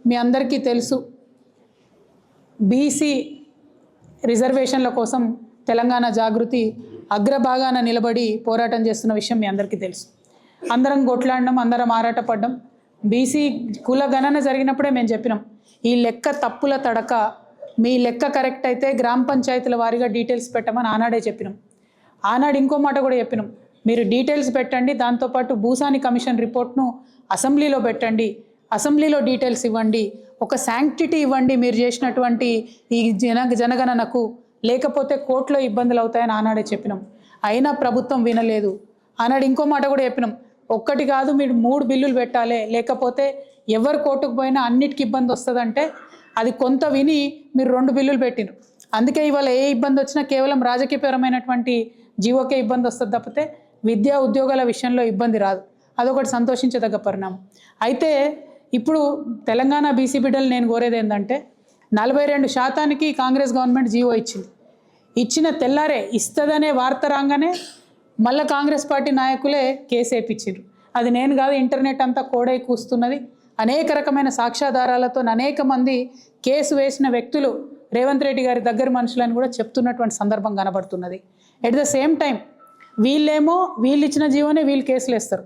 మీ అందరికీ తెలుసు బీసీ రిజర్వేషన్ల కోసం తెలంగాణ జాగృతి అగ్రభాగాన నిలబడి పోరాటం చేస్తున్న విషయం మీ అందరికీ తెలుసు. అందరం కొట్లాడినాం, అందరం ఆరాటపడ్డాం. బీసీ కుల గణన జరిగినప్పుడే మేము చెప్పినాం, ఈ లెక్క తప్పుల తడక, మీ లెక్క కరెక్ట్ అయితే గ్రామ పంచాయతీల వారీగా డీటెయిల్స్ పెట్టమని ఆనాడే చెప్పినాం. ఆనాడు ఇంకో మాట కూడా చెప్పినాం, మీరు డీటెయిల్స్ పెట్టండి, దాంతోపాటు భూసాని కమిషన్ రిపోర్ట్ను అసెంబ్లీలో పెట్టండి, అసెంబ్లీలో డీటెయిల్స్ ఇవ్వండి, ఒక శాంక్టిటీ ఇవ్వండి మీరు చేసినటువంటి ఈ జనగణనకు, లేకపోతే కోర్టులో ఇబ్బందులు అవుతాయని ఆనాడే చెప్పినాం. అయినా ప్రభుత్వం వినలేదు. ఆనాడు ఇంకో మాట కూడా చెప్పినాం, ఒక్కటి కాదు మీరు 3 బిల్లులు పెట్టాలి, లేకపోతే ఎవరు కోర్టుకు పోయినా అన్నిటికీ ఇబ్బంది వస్తుందంటే అది కొంత విని మీరు 2 బిల్లులు పెట్టినారు. అందుకే ఇవాళ ఏ ఇబ్బంది వచ్చినా కేవలం రాజకీయపరమైనటువంటి జీవోకే ఇబ్బంది వస్తుంది తప్పితే విద్యా ఉద్యోగాల విషయంలో ఇబ్బంది రాదు. అదొకటి సంతోషించదగ్గ పరిణామం. అయితే ఇప్పుడు తెలంగాణ బీసీ బిడ్డలు నేను కోరేది ఏంటంటే 42% కాంగ్రెస్ గవర్నమెంట్ జీవో ఇచ్చింది. ఇచ్చిన తెల్లారే ఇస్తుందనే వార్త రాగానే మళ్ళీ కాంగ్రెస్ పార్టీ నాయకులే కేసు వేయించారు. అది నేను కాదు, ఇంటర్నెట్ అంతా కోడై కూస్తున్నది. అనేక రకమైన సాక్ష్యాధారాలతో అనేక మంది కేసు వేసిన వ్యక్తులు రేవంత్ రెడ్డి గారి దగ్గర మనుషులని కూడా చెప్తున్నటువంటి సందర్భం కనబడుతున్నది. ఎట్ ద సేమ్ టైం వీళ్ళేమో వీళ్ళు ఇచ్చిన జీవోనే వీళ్ళు కేసులు వేస్తారు.